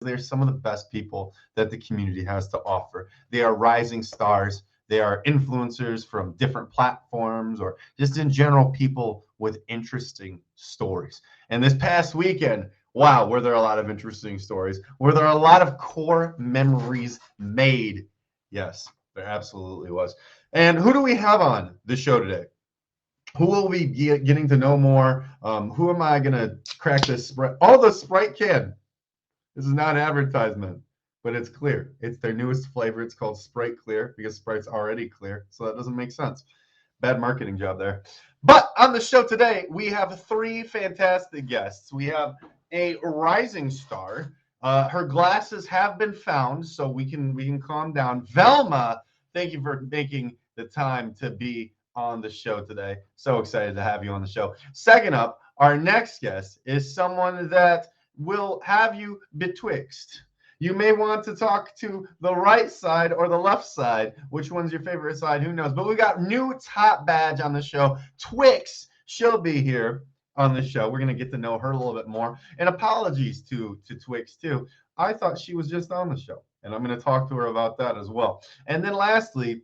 they're some of the best people that the community has to offer. They are rising stars. They are influencers from different platforms or just in general people with interesting stories. And this past weekend, wow, were there a lot of interesting stories? Were there a lot of core memories made? Yes, there absolutely was. And who do we have on the show today? Who will we be getting to know more? Who am I going to crack this Sprite? Oh, the Sprite can. This is not an advertisement, but it's clear. It's their newest flavor. It's called Sprite Clear because Sprite's already clear. So that doesn't make sense. Bad marketing job there. But on the show today, we have three fantastic guests. We have a rising star. Her glasses have been found, so we can calm down. Velma, thank you for making the time to be on the show today. So excited to have you on the show. Second up, our next guest is someone that will have you betwixt. You may want to talk to the right side or the left side. Which one's your favorite side? Who knows? But we got new top badge on the show. Twix, she'll be here on the show. We're gonna get to know her a little bit more. And apologies to Twix too. I thought she was just on the show, and I'm gonna talk to her about that as well. And then lastly,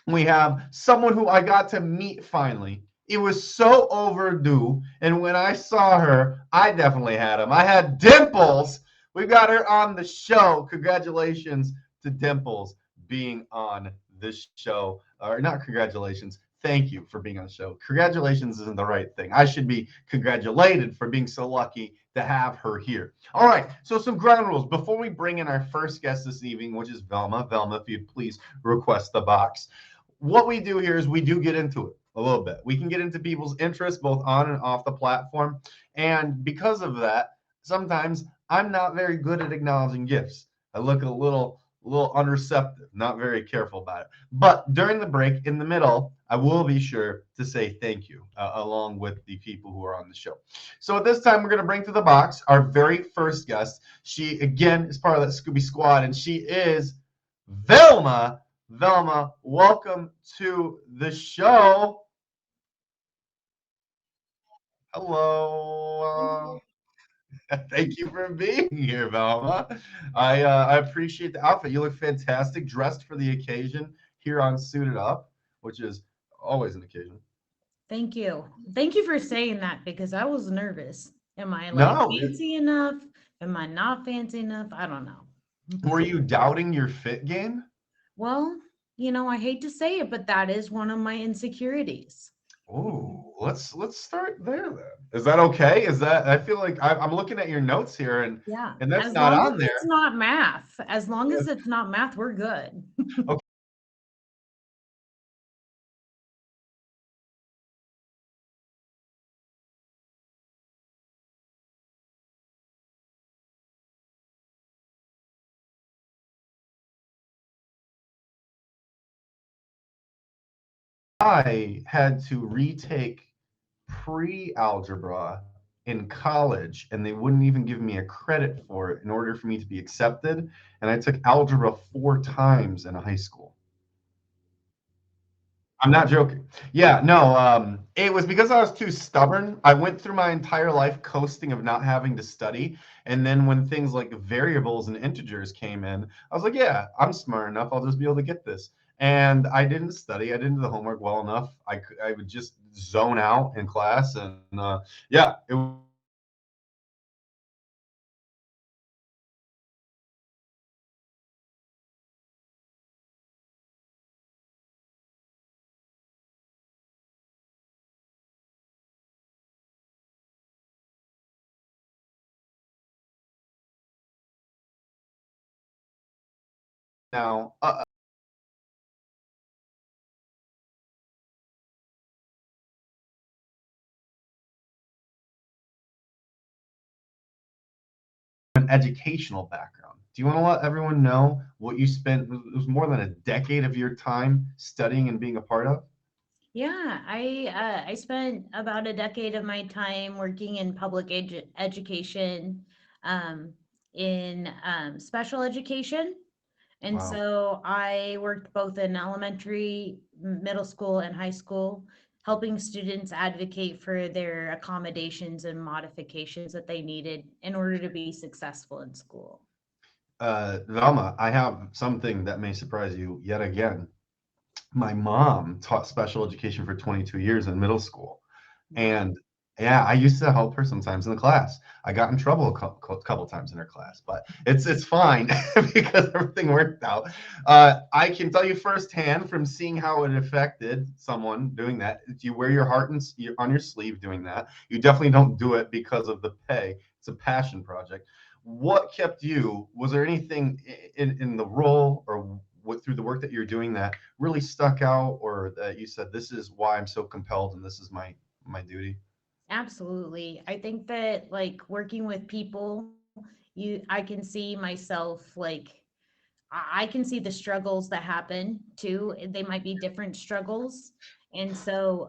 we have someone who I got to meet finally. It was so overdue. And when I saw her, I definitely had him. I had Dimples. We got her on the show. Congratulations to Dimples being on this show. Or not congratulations. Thank you for being on the show. Congratulations isn't the right thing. I should be congratulated for being so lucky to have her here. All right, so some ground rules before we bring in our first guest this evening, which is Velma. Velma, if you'd please request the box. What we do here is we do get into it a little bit. We can get into people's interests both on and off the platform. And because of that, sometimes I'm not very good at acknowledging gifts. I look a little unreceptive, not very careful about it. But during the break, in the middle, I will be sure to say thank you along with the people who are on the show. So at this time, we're going to bring to the box our very first guest. She, again, is part of that Scooby Squad, and she is Velma. Velma, welcome to the show. Hello. Thank you for being here, Velma. I appreciate the outfit. You look fantastic, dressed for the occasion here on Suited Up, which is always an occasion. Thank you. Thank you for saying that because I was nervous. Am I like No, fancy enough? Am I not fancy enough? I don't know. were you doubting your fit game? Well, I hate to say it, but that is one of my insecurities. Oh, let's start there then. Is that okay? Is that I feel like I'm looking at your notes here Yeah. and that's As not long as on it's there. not math, as long as it's not math, we're good. Okay. I had to retake pre-algebra in college and they wouldn't even give me a credit for it in order for me to be accepted. And I took algebra 4 times in high school. I'm not joking. Yeah, no, it was because I was too stubborn. I went through my entire life coasting of not having to study. And then when things like variables and integers came in, I was like, yeah, I'm smart enough. I'll just be able to get this. And I didn't study. I didn't do the homework well enough. I would just zone out in class. And yeah, it was now an educational background. Do you want to let everyone know what you spent? It was more than a decade of your time studying and being a part of. Yeah, I spent about a decade of my time working in public education, um, in special education. And Wow. so I worked both in elementary, middle school, and high school, helping students advocate for their accommodations and modifications that they needed in order to be successful in school. Velma, I have something that may surprise you yet again. My mom taught special education for 22 years in middle school. Wow. And yeah, I used to help her sometimes in the class. I got in trouble a couple times in her class, but it's fine because everything worked out. I can tell you firsthand from seeing how it affected someone doing that. If you wear your heart on your sleeve doing that, you definitely don't do it because of the pay. It's a passion project. What kept you? Was there anything in the role or through the work that you're doing that really stuck out, or that you said, this is why I'm so compelled and this is my duty? Absolutely. I think that like working with people, I can see myself like I can see the struggles that happen too. They might be different struggles. And so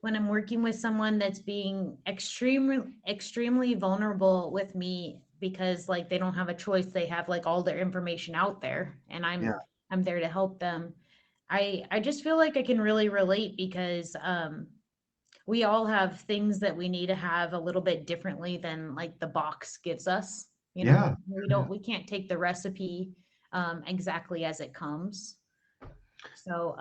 when I'm working with someone that's being extremely vulnerable with me because like they don't have a choice, they have like all their information out there and Yeah, I'm there to help them. I just feel like I can really relate because we all have things that we need to have a little bit differently than like the box gives us. You know, yeah, yeah, we can't take the recipe exactly as it comes. So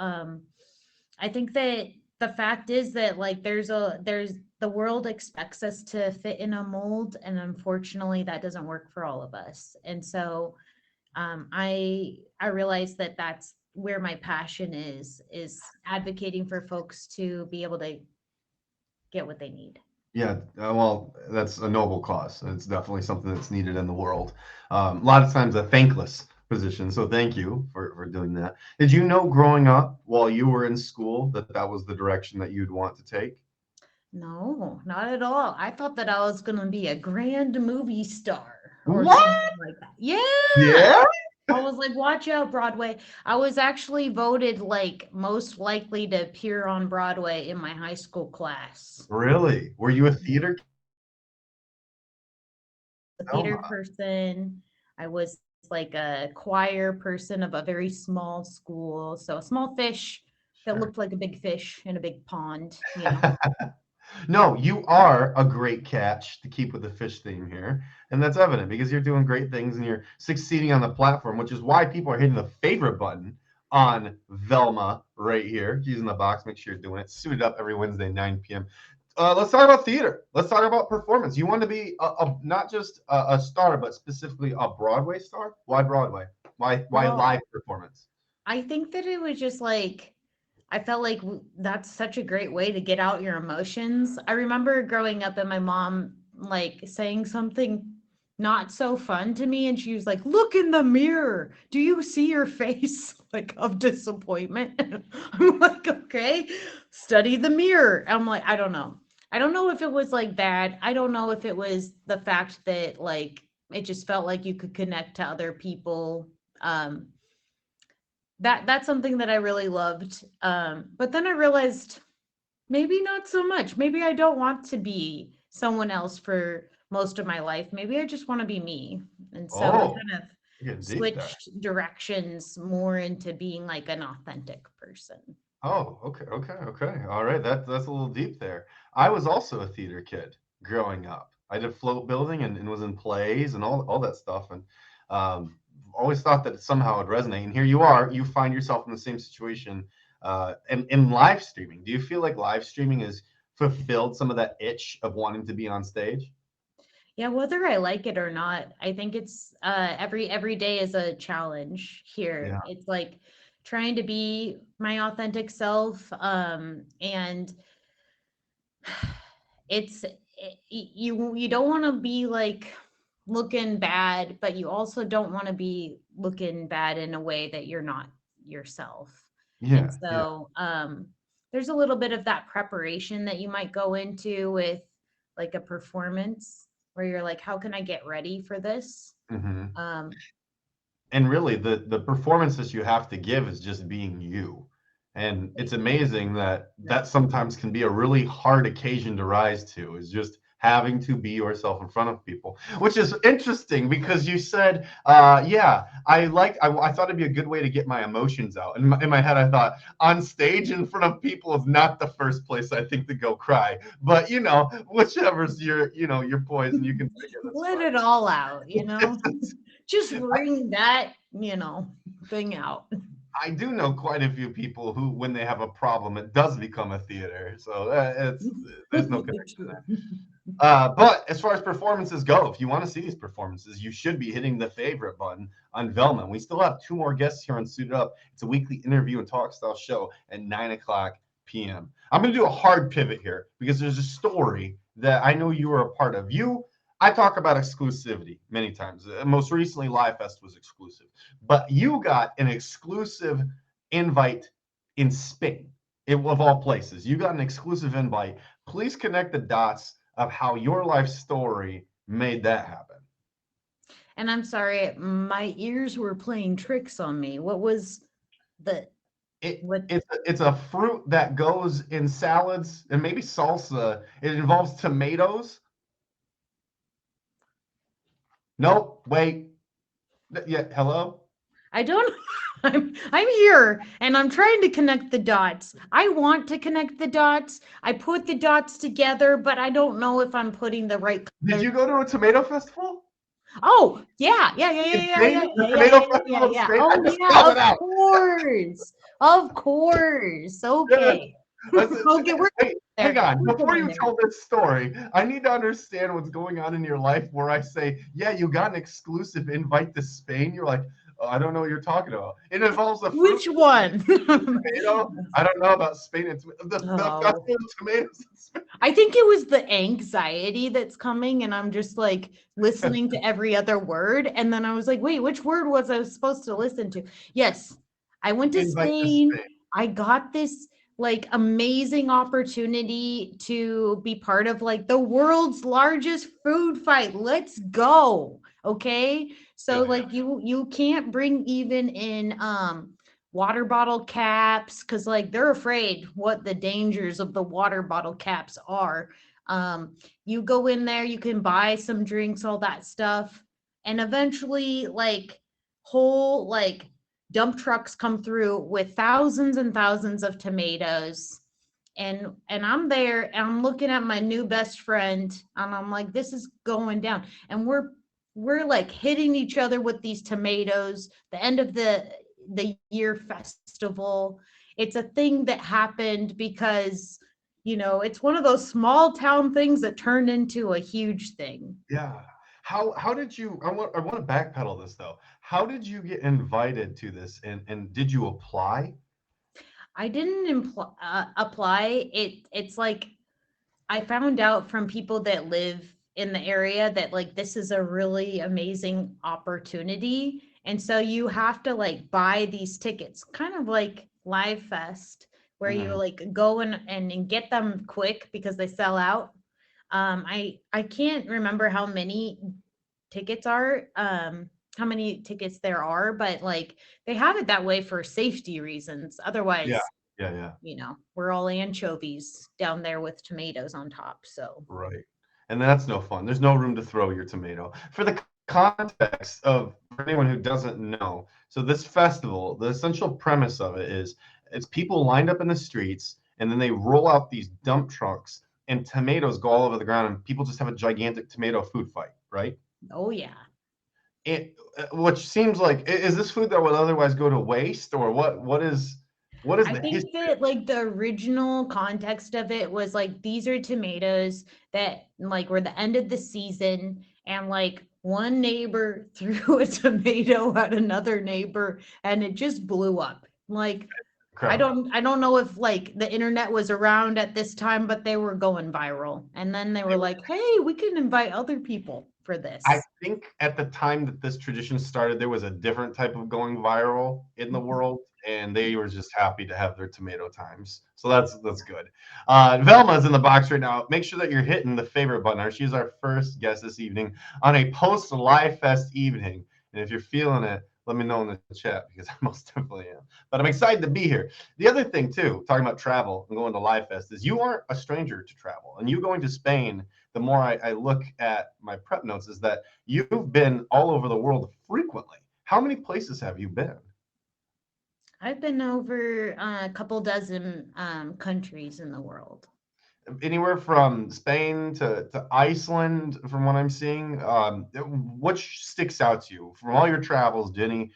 I think that the fact is that like there's the world expects us to fit in a mold, and unfortunately that doesn't work for all of us. And so I realize that that's where my passion is advocating for folks to be able to get what they need. yeah. Well, that's a noble cause. It's definitely something that's needed in the world. A lot of times a thankless position. So thank you for doing that. Did you know growing up while you were in school that that was the direction that you'd want to take? No, not at all. I thought that I was going to be a grand movie star or What? something like that. Yeah. Yeah? I was like, watch out, Broadway. I was actually voted like most likely to appear on Broadway in my high school class. Really? Were you a theater kid? A theater Selma? person. I was like a choir person of a very small school. So a small fish that Sure. looked like a big fish in a big pond, you know. No, you are a great catch to keep with the fish theme here. And that's evident because you're doing great things and you're succeeding on the platform, which is why people are hitting the favorite button on Velma right here. She's in the box. Make sure you're doing it. Suited up every Wednesday, 9 p.m. Let's talk about theater. Let's talk about performance. You want to be not just a star, but specifically a Broadway star? Why Broadway? Why Well, live performance? I think that it was just like I felt like that's such a great way to get out your emotions. I remember growing up and my mom like saying something not so fun to me, and she was like, "Look in the mirror. Do you see your face like of disappointment?" I'm like, "Okay, study the mirror." I'm like, I don't know. I don't know if it was like bad. I don't know if it was the fact that like it just felt like you could connect to other people. Um, that's something that I really loved. But then I realized maybe not so much. Maybe I don't want to be someone else for most of my life. Maybe I just want to be me. And so I Oh, kind of you're getting deep there. switched directions more into being like an authentic person. Oh, okay, okay, okay. All right, that's a little deep there. I was also a theater kid growing up. I did float building and was in plays and all that stuff, and always thought that somehow it would resonate. And here you are, you find yourself in the same situation in live streaming. Do you feel like live streaming has fulfilled some of that itch of wanting to be on stage? Yeah, whether I like it or not, I think it's every day is a challenge here. Yeah, It's like trying to be my authentic self and you don't want to be like looking bad, but you also don't want to be looking bad in a way that you're not yourself. And yeah, yeah. so there's a little bit of that preparation that you might go into with like a performance where you're like, how can I get ready for this? Hmm. Um, And really the performances you have to give is just being you, and it's amazing that right. that sometimes can be a really hard occasion to rise to, is just having to be yourself in front of people, which is interesting because you said yeah, I thought it'd be a good way to get my emotions out. In my head I thought on stage in front of people is not the first place I think to go cry, but whichever's your your poison, you can figure, that's Let fine. it all out, you know? just bring that, thing out. I do know quite a few people who, when they have a problem, it does become a theater. So there's no connection there. But as far as performances go, if you want to see these performances, you should be hitting the favorite button on Velma. We still have 2 more guests here on Suited Up. It's a weekly interview and talk style show at 9 o'clock p.m. I'm going to do a hard pivot here because there's a story that I know you were a part of. I talk about exclusivity many times. Most recently, Live Fest was exclusive, but you got an exclusive invite in Spain, of all places. You got an exclusive invite. Please connect the dots of how your life story made that happen. And I'm sorry, my ears were playing tricks on me. What was the what? It's a fruit that goes in salads and maybe salsa. It involves tomatoes. Nope. Wait. Yeah. Hello. I don't. I'm here and I'm trying to connect the dots. I want to connect the dots. I put the dots together, but I don't know if I'm putting the right Did color. you go to a tomato festival? Oh, yeah. In Spain? The tomato festival in Spain? I Oh, just yeah, spelled it of out. course. Of course. Okay. Okay, we're Hey, hang there. on. We're Before going you there. tell this story, I need to understand what's going on in your life where I say, yeah, you got an exclusive invite to Spain. You're like, oh, I don't know what you're talking about. It involves a fruit Which one? tomato. I don't know about Spain. It's the Oh. festival of tomatoes in Spain. I think it was the anxiety that's coming, and I'm just like listening to every other word. And then I was like, wait, which word was I supposed to listen to? Yes, I went to Invite to Spain. Spain. I got this like amazing opportunity to be part of like the world's largest food fight. Let's go. Okay. So Yeah. like you can't bring even in water bottle caps because like they're afraid what the dangers of the water bottle caps are. You go in there, you can buy some drinks, all that stuff, and eventually like whole like dump trucks come through with thousands and thousands of tomatoes. And I'm there and I'm looking at my new best friend and I'm like, this is going down. And we're like hitting each other with these tomatoes. The end of the year festival. It's a thing that happened because it's one of those small town things that turned into a huge thing. Yeah. How did you I want to backpedal this though. How did you get invited to this and did you apply? I didn't apply. It's like I found out from people that live in the area that like this is a really amazing opportunity. And so you have to like buy these tickets, kind of like Live Fest, where you Mhm. like go and get them quick because they sell out. I can't remember how many tickets are, how many tickets there are, but like they have it that way for safety reasons. Yeah. Otherwise, Yeah. we're all anchovies down there with tomatoes on top. So, Right. And that's no fun. There's no room to throw your tomato. For the context of for anyone who doesn't know, so this festival, the essential premise of it is it's people lined up in the streets and then they roll out these dump trucks and tomatoes go all over the ground and people just have a gigantic tomato food fight, right? oh yeah. Which seems like is this food that would otherwise go to waste or what is I the think history? that like the original context of it was like these are tomatoes that like were the end of the season and like one neighbor threw a tomato at another neighbor and it just blew up. Like Incredible. I don't know if like the internet was around at this time, but they were going viral. And then they were like, "Hey, we can invite other people for I this." think at the time that this tradition started, there was a different type of going viral in the Mhm. world, and they were just happy to have their tomato times. So that's good. Velma's in the box right now. Make sure that you're hitting the favorite button. She's our first guest this evening on a post Live Fest evening. And if you're feeling it, let me know in the chat because I most definitely am. But I'm excited to be here. The other thing too, talking about travel and going to Live Fest, is you aren't a stranger to travel, and you going to Spain. The more I look at my prep notes, is that you've been all over the world frequently. How many places have you been? I've been over a couple dozen countries in the world. anywhere from Spain to Iceland, from what I'm seeing. What sticks out to you from all your travels? Did any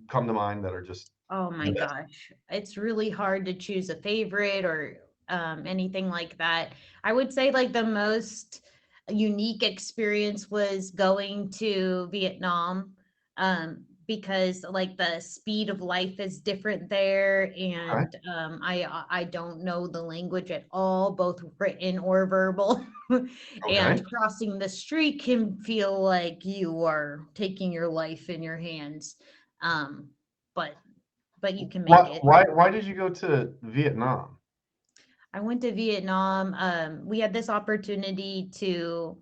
come to mind that are just Oh my the best? gosh. It's really hard to choose a favorite or anything like that. I would say like the most unique experience was going to Vietnam, because like the speed of life is different there, Okay. and I don't know the language at all, both written or verbal. Okay. And crossing the street can feel like you are taking your life in your hands. Um, but you can make What? it. Why did you go to Vietnam? I went to Vietnam. We had this opportunity to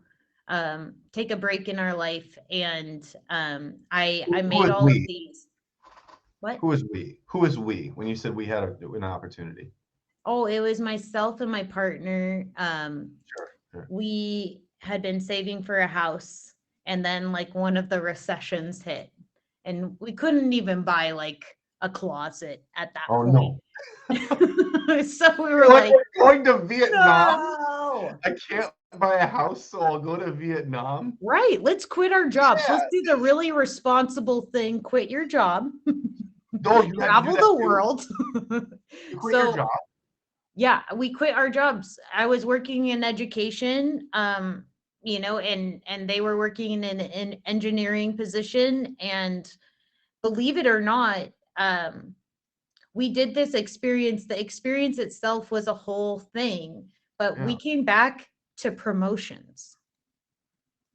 take a break in our life, and I Who made is all of we? these. What? Who is we? Who is we? When you said we had an opportunity. Oh, it was myself and my partner. Sure. Sure. We had been saving for a house, and then like one of the recessions hit, and we couldn't even buy like a closet at that Oh point. no. So we were You're like, like, we're going to Vietnam. no. I can't buy a house, so I'll go to Vietnam. Right. Let's quit our jobs. Yeah. Let's do the really responsible thing. Quit your job, Oh, you had to do travel that the too? world. You quit your So, job? yeah, we quit our jobs. I was working in education, and they were working in an engineering position. And believe it or not, um, we did this experience. The experience itself was a whole thing, but we Yeah. came back to promotions.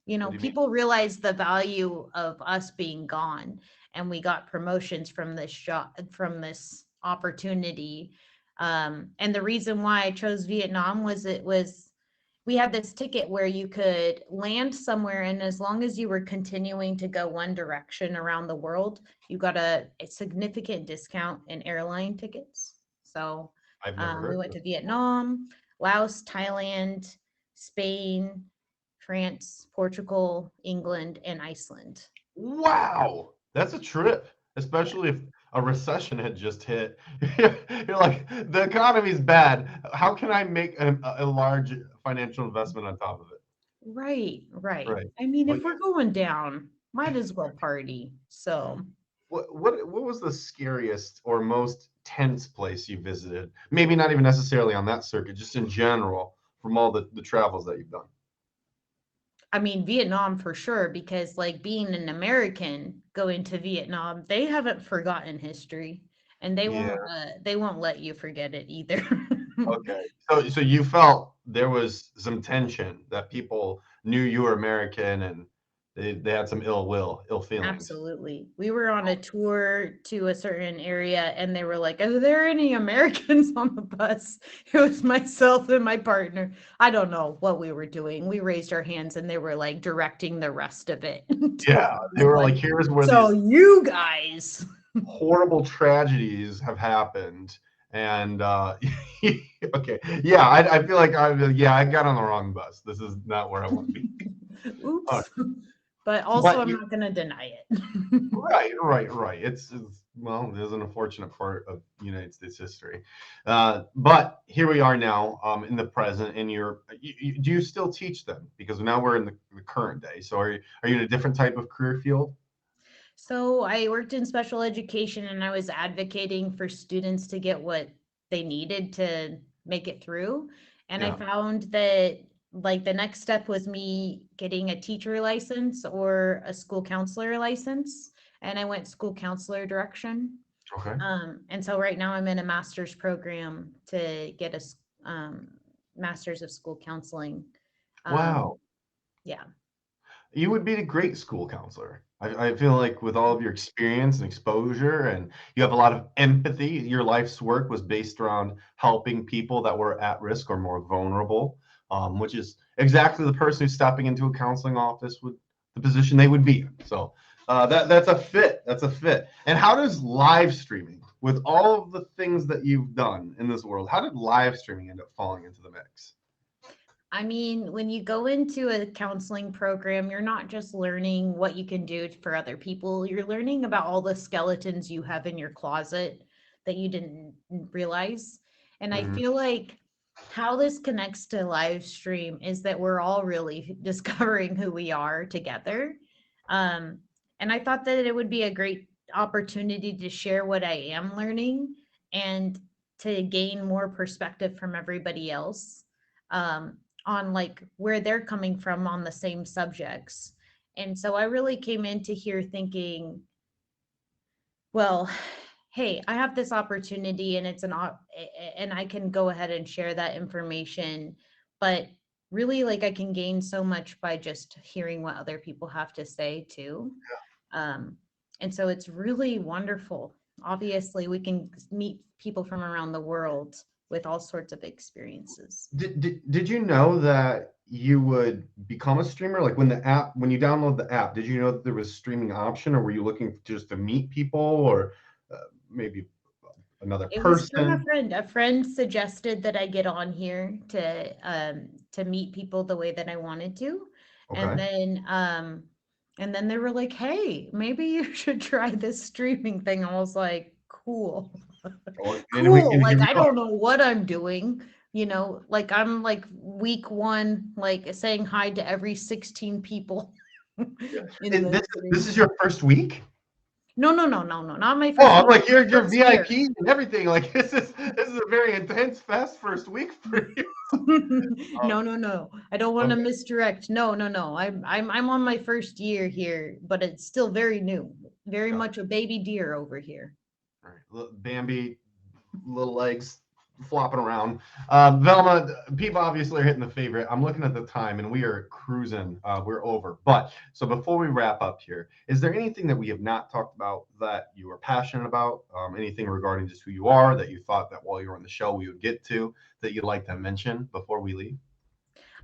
What do you mean? People realized the value of us being gone, and we got promotions from this job, from this opportunity. And the reason why I chose Vietnam was we had this ticket where you could land somewhere, and as long as you were continuing to go one direction around the world, you got a significant discount in airline tickets. So I've never we heard went of to it. Vietnam, Laos, Thailand, Spain, France, Portugal, England, and Iceland. Wow, that's a trip, Yeah. especially if a recession had just hit. You're like, the economy's bad. How can I make a large financial investment on top of it? Right, right. Right. I mean, Well, if we're going down, might as well party. So, what was the scariest or most tense place you visited? Maybe not even necessarily on that circuit, just in general, from all the travels that you've done. I mean, Vietnam for sure, because like being an American going to Vietnam, they haven't forgotten history, and Yeah. they won't let you forget it either. Okay. So you felt there was some tension that people knew you were American and they had some ill will, ill feelings. Absolutely. We were on a tour to a certain area, and they were like, "Are there any Americans on the bus?" It was myself and my partner. I don't know what we were doing. We raised our hands, and they were like directing the rest of it Yeah, towards they were like, like, here's where "So these you guys." horrible tragedies have happened. And okay, yeah, I feel like I got on the wrong bus. This is not where I want to be. Uh, Oops. But also, but I'm you, not going to deny it. right. It's well, it is an unfortunate part of United States history. But here we are now, in the present, and do you still teach them? Because now we're in the current day. So are you in a different type of career field? So I worked in special education, and I was advocating for students to get what they needed to make it through. And I Yeah. found that like the next step was me getting a teacher license or a school counselor license. And I went school counselor direction. Okay. And so right now I'm in a master's program to get um, master's of school counseling. Um, Wow. yeah. You would be a great school counselor. I feel like with all of your experience and exposure, and you have a lot of empathy, your life's work was based around helping people that were at risk or more vulnerable, which is exactly the person who's stepping into a counseling office with the position they would be in. So that's a fit. That's a fit. And how does live streaming, with all of the things that you've done in this world, how did live streaming end up falling into the mix? I mean, when you go into a counseling program, you're not just learning what you can do for other people, you're learning about all the skeletons you have in your closet that you didn't realize. And I Mhm. feel like how this connects to live stream is that we're all really discovering who we are together. Um, and I thought that it would be a great opportunity to share what I am learning and to gain more perspective from everybody else, on like where they're coming from on the same subjects. And so I really came into here thinking, well, hey, I have this opportunity and and I can go ahead and share that information, but really like I can gain so much by just hearing what other people have to say too. Um, and so it's really wonderful. Obviously, we can meet people from around the world with all sorts of experiences. Did you know that you would become a streamer? Like when you download the app, did you know that there was a streaming option, or were you looking just to meet people, or maybe another It was through a person? friend. A friend suggested that I get on here to meet people the way that I wanted to. And Okay. then they were like, "Hey, maybe you should try this streaming thing." I was like, "Cool." Well, Cool. and here Like we I are. don't know what I'm doing, like I'm like week 1 like saying hi to every 16 people in And the this stream. is your first week? No, no, no, no, no, not my Oh, first I'm week. like you're First year. VIP and everything. Like this is a very intense, fast first week for you. No, no, no. I don't want to Okay. misdirect. No, no, no. I'm on my first year here, but it's still very new. Very much a baby deer over here. All right. Bambi, little legs flopping around. Velma, people obviously are hitting the favorite. I'm looking at the time and we are cruising. We're over. But so before we wrap up here, is there anything that we have not talked about that you are passionate about? Anything regarding just who you are that you thought that while you were on the show we would get to that you'd like to mention before we leave?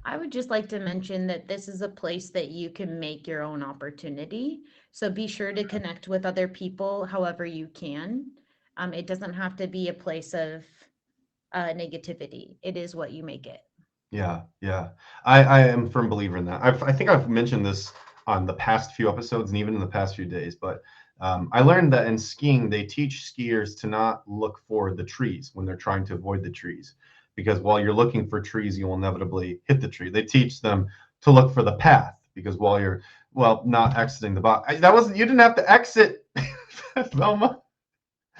I would just like to mention that this is a place that you can make your own opportunity. So be sure to connect with other people however you can. It doesn't have to be a place of negativity. It is what you make it. Yeah, yeah. I am a firm believer in that. I think I've mentioned this on the past few episodes and even in the past few days, but I learned that in skiing, they teach skiers to not look for the trees when they're trying to avoid the trees, because while you're looking for trees, you will inevitably hit the tree. They teach them to look for the path, because while you're, well, not exiting the box. That wasn't, you didn't have to exit, Velma.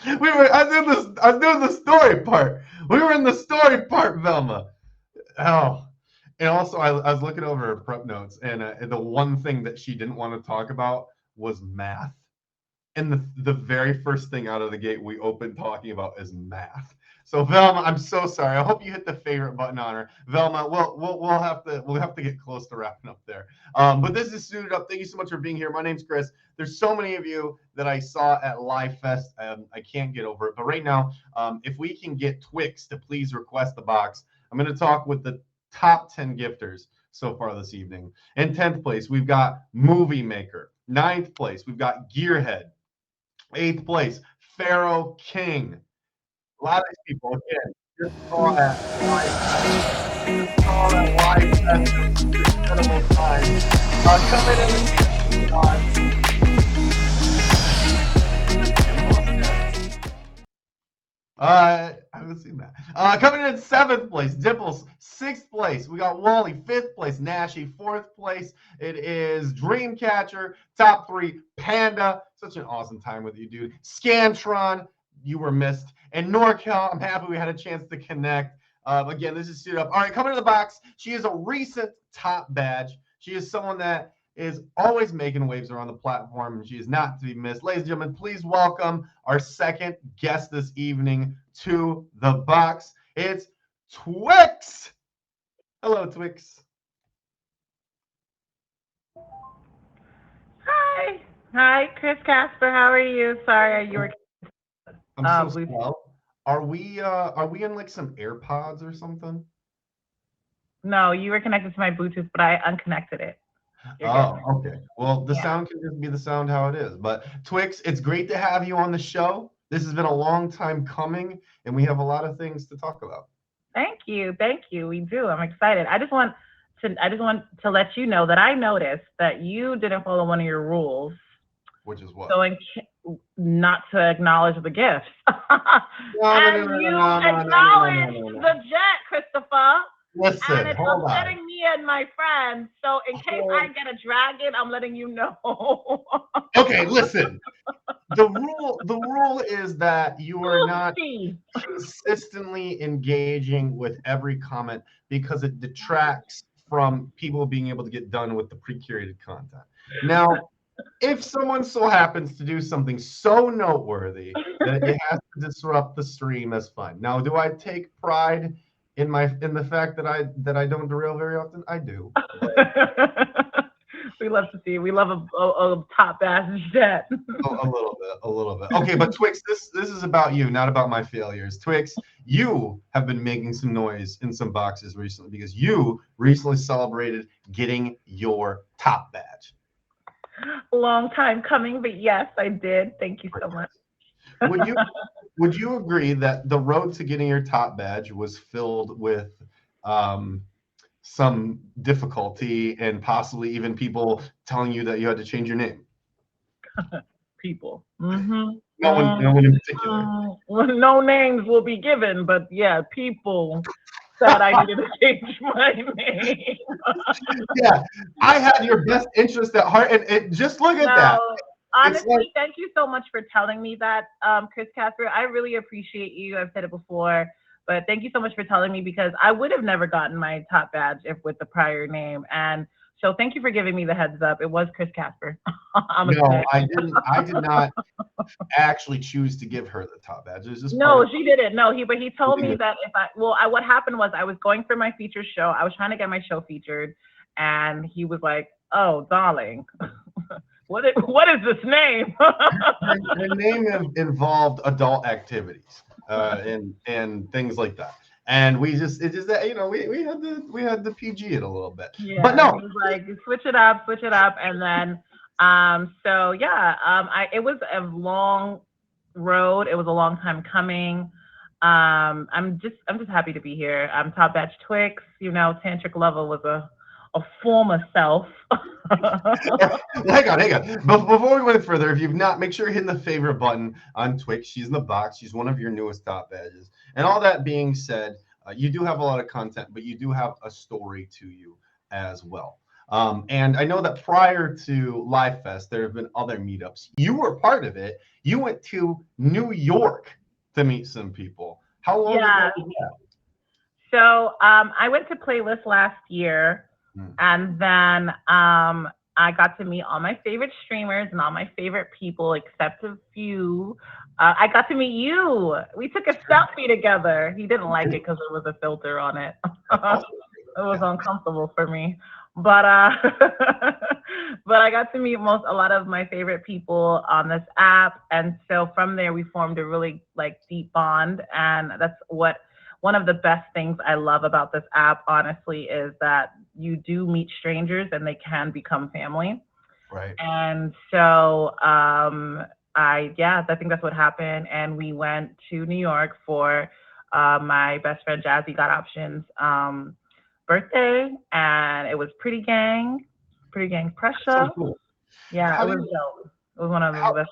I was doing the story part. We were in the story part, Velma. Oh, and also I was looking over her prep notes, and the one thing that she didn't want to talk about was math. And the very first thing out of the gate we opened talking about is math. So Velma, I'm so sorry. I hope you hit the favorite button on her. Velma, we'll have to get close to wrapping up there. But this is Suited Up. Thank you so much for being here. My name's Chris. There's so many of you that I saw at Live Fest. I can't get over it. But right now, if we can get Twix to please request the box, I'm going to talk with the top 10 gifters so far this evening. In 10th place, we've got Movie Maker. 9th place, we've got Gearhead. 8th place, Pharaoh King. A lot of these people, again, just saw at Live Fest. Incredible time. Coming in I haven't seen that. Coming in 7th place, Dimples. 6th place, we got Wally. 5th place, Nashi. 4th place, it is Dreamcatcher. Top 3, Panda. Such an awesome time with you, dude. Scantron, you were missed. And NorCal, I'm happy we had a chance to connect. Again, this is Suited Up. All right, coming to the box. She is a recent top badge. She is someone that is always making waves around the platform, and she is not to be missed. Ladies and gentlemen, please welcome our second guest this evening to the box. It's Twix. Hello, Twix. Hi. Hi, Chris Casper. How are you? Sorry, you were I'm so Bluetooth. swell. Are we in like some AirPods or something? No, you were connected to my Bluetooth, but I unconnected it. You're good. Oh, okay. Well, the Yeah. sound can just be the sound how it is. But Twix, it's great to have you on the show. This has been a long time coming, and we have a lot of things to talk about. Thank you. Thank you. We do. I'm excited. I just want to let you know that I noticed that you didn't follow one of your rules which is what? So not to acknowledge the gifts. No, And you acknowledge the jet, Christopher. And Listen, it's hold on. upsetting me and my friends. So in case I get a dragon, I'm letting you know. Okay, listen. The rule is that you are not Oopsie. consistently engaging with every comment because it detracts from people being able to get done with the pre-curated content. Now, if someone so happens to do something so noteworthy that it has to disrupt the stream, that's fine. Now, do I take pride in the fact that I don't derail very often? I do. We love to see. We love a top bass jet. A little bit. Okay, but Twix, this is about you, not about my failures. Twix, you have been making some noise in some boxes recently because you recently celebrated getting your top badge. Long time coming, but yes, I did. Thank you so much. Would you agree that the road to getting your top badge was filled with some difficulty and possibly even people telling you that you had to change your name? People. Mm-hmm. No one in particular. No names will be given, but yeah, people said I needed to change my name. Yeah, I had your best interest at heart, and just look at that. Honestly, thank you so much for telling me that, Chris Casper. I really appreciate you. I've said it before, but thank you so much for telling me because I would have never gotten my top badge if with the prior name. And so thank you for giving me the heads up. It was Chris Casper. No, I did not actually choose to give her the top badge. It was just she didn't. No, but he told me that what happened was I was going for my feature show. I was trying to get my show featured, and he was like, "Oh, darling, what is this name?" Her name involved adult activities and things like that. And it's just that we had to PG it a little bit. Yeah, but no, he was like, switch it up, and then it was a long road. It was a long time coming. I'm just happy to be here. I'm Top Batch Twix. Tantric Lover was a former self. hang on. Before we went further, if you've not, make sure you're hitting the favorite button on Twix. She's in the box. She's one of your newest top badges. And all that being said, you do have a lot of content, but you do have a story to you as well. And I know that prior to Live Fest, there have been other meetups. You were part of it. You went to New York to meet some people. How long ago was that? So I went to Playlist last year, and then I got to meet all my favorite streamers and all my favorite people, except a few. I got to meet you. We took a selfie together. He didn't like it because there was a filter on it. It was uncomfortable for me. But but I got to meet a lot of my favorite people on this app, and so from there we formed a really deep bond, and that's one of the best things I love about this app, honestly, is that you do meet strangers and they can become family. Right. And so I think that's what happened, and we went to New York for my best friend Jazzy Got Options birthday, and it was pretty gang pressure. So cool. Yeah, it was dope. It was one of the best.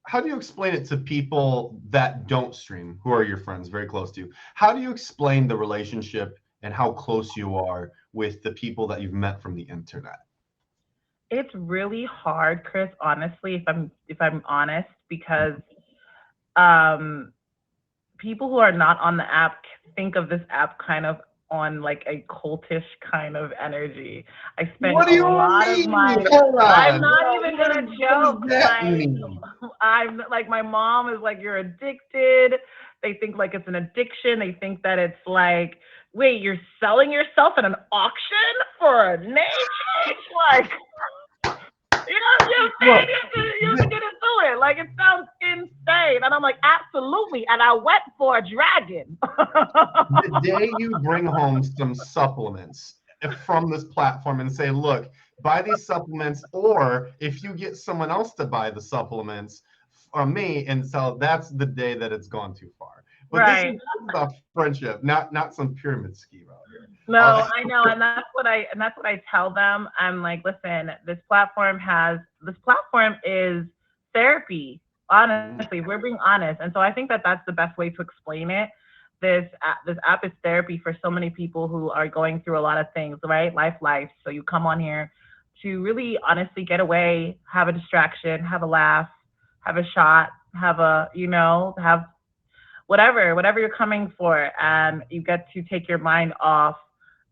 How do you explain it to people that don't stream, who are your friends very close to you? How do you explain the relationship and how close you are with the people that you've met from the internet? It's really hard, Chris, honestly, if I'm honest, because people who are not on the app think of this app kind of on a cultish kind of energy. I spent a lot of my I'm not even gonna joke. I'm my mom is you're addicted. They think it's an addiction. They think that it's wait, you're selling yourself at an auction for a name change? You have to get into it. It sounds insane. And I'm absolutely. And I went for a dragon. The day you bring home some supplements from this platform and say, look, buy these supplements, or if you get someone else to buy the supplements from me, and so that's the day that it's gone too far. But this Right. is about friendship, not some pyramid scheme out here. No, I know, and that's what I tell them. I'm like, listen, this platform is therapy. Honestly, we're being honest, and so I think that that's the best way to explain it. This app is therapy for so many people who are going through a lot of things, right? Life. So you come on here to really honestly get away, have a distraction, have a laugh, have a shot, have whatever you're coming for, and you get to take your mind off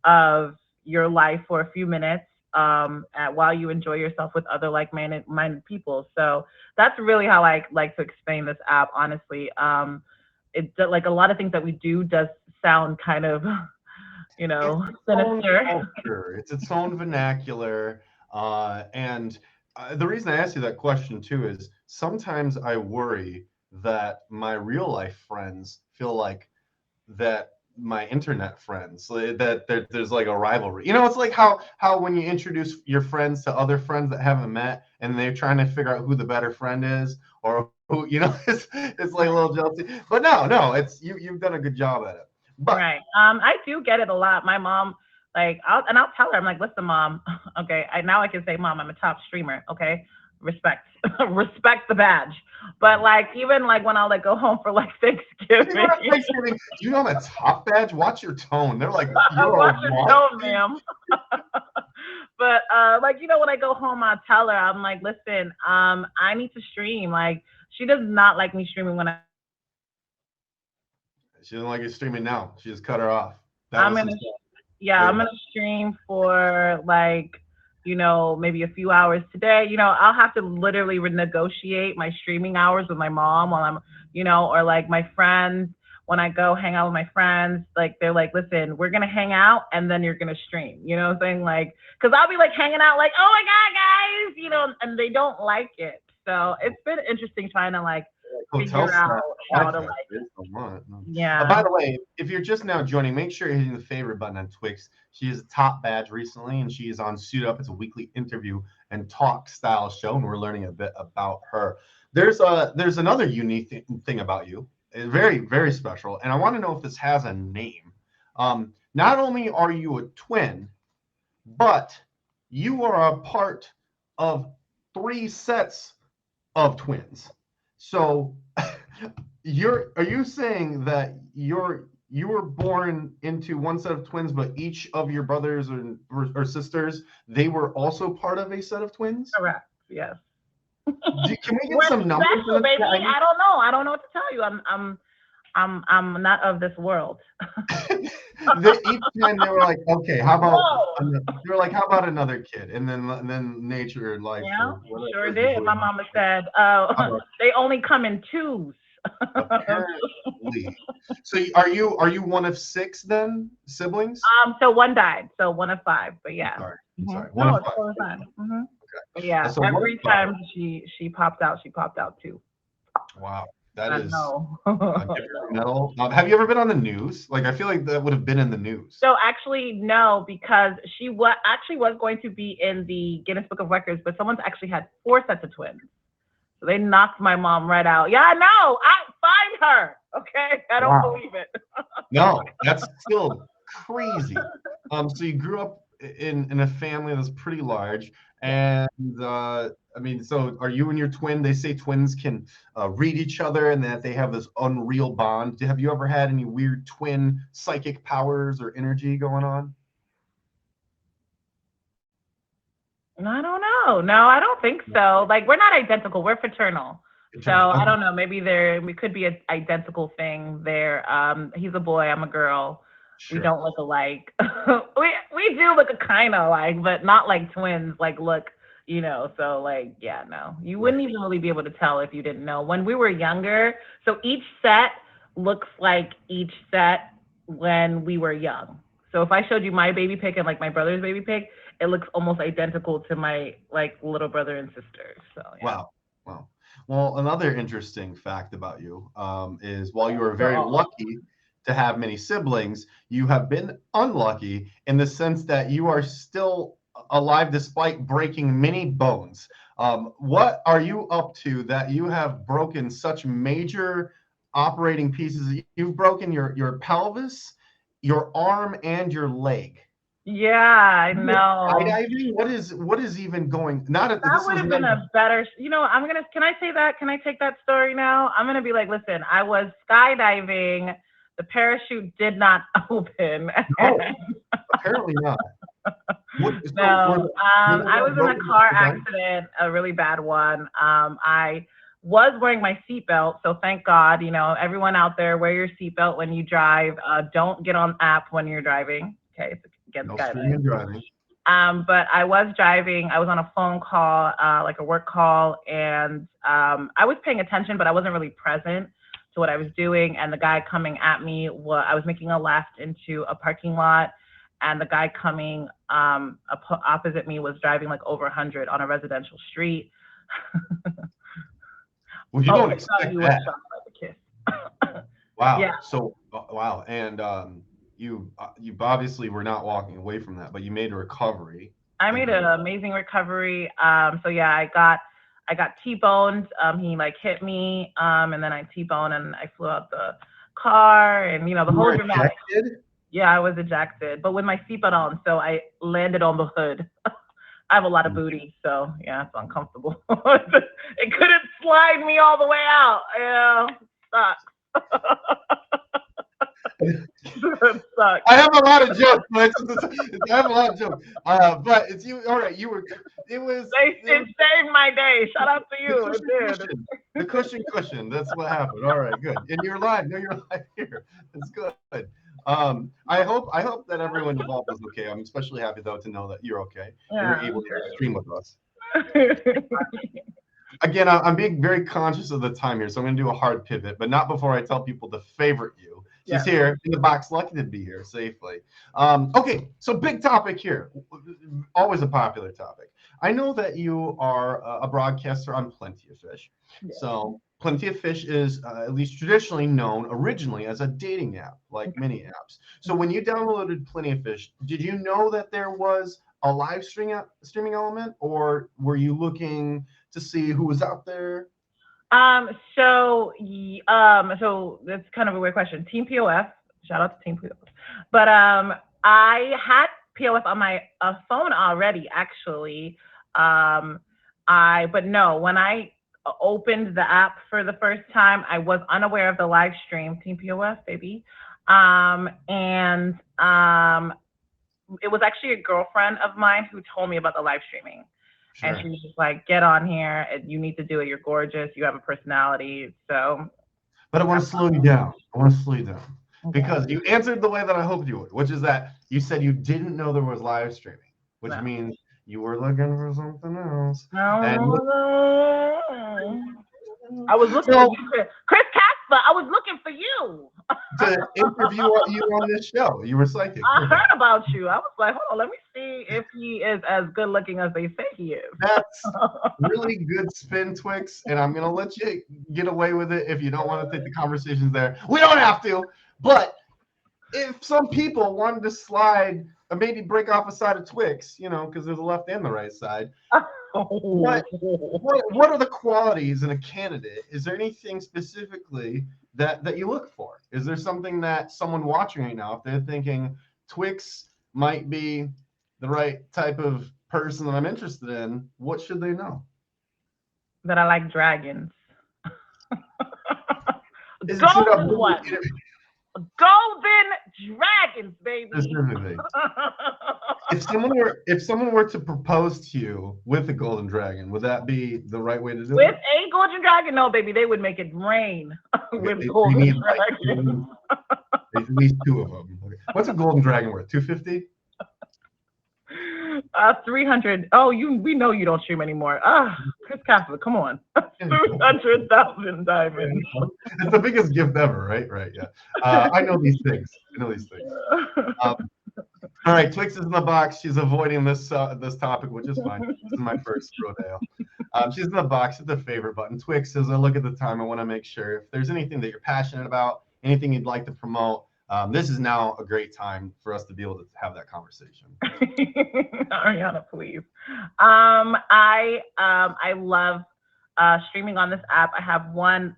of your life for a few minutes while you enjoy yourself with other like-minded people. So that's really how I like to explain this app, honestly. Like a lot of things that we do does sound kind of, sinister. Culture. It's its own vernacular. And the reason I ask you that question too is sometimes I worry that my real life friends feel like that my internet friends, that there's like a rivalry. It's like how when you introduce your friends to other friends that haven't met and they're trying to figure out who the better friend is, or who, it's like a little jealousy. But no, it's you've done a good job at it. But Right. I do get it a lot. My mom, like, I'll tell her, I'm like, listen, mom, okay, now I can say, mom, I'm a top streamer, okay? Respect the badge. But like, even like when I'll like go home for like Thanksgiving. Do you know I'm a top badge? Watch your tone. They're like, watch your tone, ma'am. But like, when I go home, I'll tell her, I'm like, listen, I need to stream. Like, she does not like me streaming when she doesn't like you streaming now. She just cut her off. I'm gonna stream for like, maybe a few hours today. I'll have to literally renegotiate my streaming hours with my mom while I'm, or like my friends, when I go hang out with my friends, like they're like, listen, we're gonna hang out and then you're gonna stream. You know what I'm saying? Like, cause I'll be like hanging out like, oh my God, guys, and they don't like it. So it's been interesting trying to like figure out how to like. Yeah. By the way, if you're just now joining, make sure you're hitting the favorite button on Twix. She is a top badge recently, and she is on Suit Up. It's a weekly interview and talk style show, and we're learning a bit about her. There's another unique thing about you, very, very special, and I want to know if this has a name. Not only are you a twin, but you are a part of 3 sets of twins. So are you saying that you were born into one set of twins, but each of your brothers or sisters, they were also part of a set of twins? Correct. Yes. Can we get some numbers? Special, baby. I don't know. I don't know what to tell you. I'm not of this world. Each time they were like, okay, how about another kid? And then nature, like, yeah, sure did. My mama said, oh, they only come in 2s. Apparently. So are you one of 6 then siblings? So 1 died. So 1 of 5. But yeah. Sorry. No, it's totally fine. Okay. Yeah. So every time she popped out too. Wow. That is no. metal. Have you ever been on the news? Like, I feel like that would have been in the news. So actually, no, because she was going to be in the Guinness Book of Records, but someone's actually had 4 sets of twins. So they knocked my mom right out. Yeah, I know. Find her. Okay. I don't believe it. No, that's still crazy. So you grew up in a family that's pretty large, and so are you and your twin? They say twins can read each other and that they have this unreal bond. Have you ever had any weird twin psychic powers or energy going on? I don't know. No, I don't think so. Like, we're not identical. We're fraternal. So I don't know. Maybe we could be an identical thing there. He's a boy. I'm a girl. Sure. We don't look alike. we do look kind of alike, but not like twins. Like, look, So like, yeah, no. You wouldn't even really be able to tell if you didn't know. When we were younger, so each set looks like each set when we were young. So if I showed you my baby pic and like my brother's baby pic, it looks almost identical to my like little brother and sister. So yeah. Wow. Well, another interesting fact about you is while you were very lucky to have many siblings, you have been unlucky in the sense that you are still alive despite breaking many bones. What are you up to that you have broken such major operating pieces. You've broken your pelvis, your arm, and your leg. Yeah, I know. Skydiving? What is even going? Not at That this would was have not been a better, can I say that? Can I take that story now? I'm going to be like, listen, I was skydiving. The parachute did not open. No, apparently not. No, I was in a car accident, a really bad one. I was wearing my seatbelt, so thank God, everyone out there, wear your seatbelt when you drive. Don't get on app when you're driving. Okay, it's against No guidelines. streaming and driving. But I was driving. I was on a phone call, like a work call, and I was paying attention, but I wasn't really present to what I was doing. And the guy coming at me, I was making a left into a parking lot, and the guy coming opposite me was driving like over 100 on a residential street. Well, you don't expect he that. was shot by the kiss. Wow. Yeah. So wow, and you obviously were not walking away from that, but you made a recovery. I made an amazing recovery. So yeah, I got T-boned. He like hit me, and then I T-boned and I flew out the car, and the whole dramatic. Yeah, I was ejected, but with my seatbelt on, so I landed on the hood. I have a lot of booty, so yeah, it's uncomfortable. It couldn't slide me all the way out. Yeah, sucks. It sucks. I have a lot of jokes, but I have a lot of jokes. But it's you. All right, you were. It saved my day. Shout out to you. The cushion. That's what happened. All right, good. And you're live. No, you're live here. That's good. I hope that everyone involved is okay. I'm especially happy though to know that you're okay. Yeah. You're able to stream with us. Again, I'm being very conscious of the time here, so I'm going to do a hard pivot, but not before I tell people to favorite you. She's here in the box, lucky to be here safely. Okay, so big topic here. Always a popular topic. I know that you are a broadcaster on Plenty of Fish. Yeah. So Plenty of Fish is at least traditionally known originally as a dating app, like many apps. So when you downloaded Plenty of Fish, did you know that there was a live streaming element, or were you looking to see who was out there? So that's kind of a weird question. Team POF, shout out to Team POF. But I had POF on my phone already, actually. But no, when I opened the app for the first time, I was unaware of the live stream, Team POF, baby. It was actually a girlfriend of mine who told me about the live streaming. Sure. And she was just like, get on here. You need to do it. You're gorgeous. You have a personality. So. But I want to slow you down. Okay. Because you answered the way that I hoped you would, which is that you said you didn't know there was live streaming, which means you were looking for something else. No. I was looking for you, Chris Casper. I was looking for you. To interview you on this show. You were psychic. I heard about you. I was like, hold on, let me see if he is as good looking as they say he is. That's really good spin, Twix, and I'm going to let you get away with it if you don't want to take the conversations there. We don't have to, but if some people wanted to slide or maybe break off a side of Twix, because there's a left and the right side, what are the qualities in a candidate? Is there anything specifically that you look for? Is there something that someone watching right now, if they're thinking Twix might be the right type of person that I'm interested in, what should they know? That I like dragons. Golden one. Golden dragons, baby. Specifically. If someone were to propose to you with a golden dragon, would that be the right way to do it? With a golden dragon? No, baby, they would make it rain with golden dragons. At least two of them. Okay. What's a golden dragon worth? 250? 300. Oh, we know you don't stream anymore. Chris Casper, come on. 200,000 diamonds. It's the biggest gift ever, right? Right, yeah. I know these things. All right, Twix is in the box. She's avoiding this topic, which is fine. This is my first rodeo. She's in the box. Hit the favorite button. Twix, as I look at the time, I want to make sure if there's anything that you're passionate about, anything you'd like to promote, this is now a great time for us to be able to have that conversation. Ariana, please. I love streaming on this app. I have one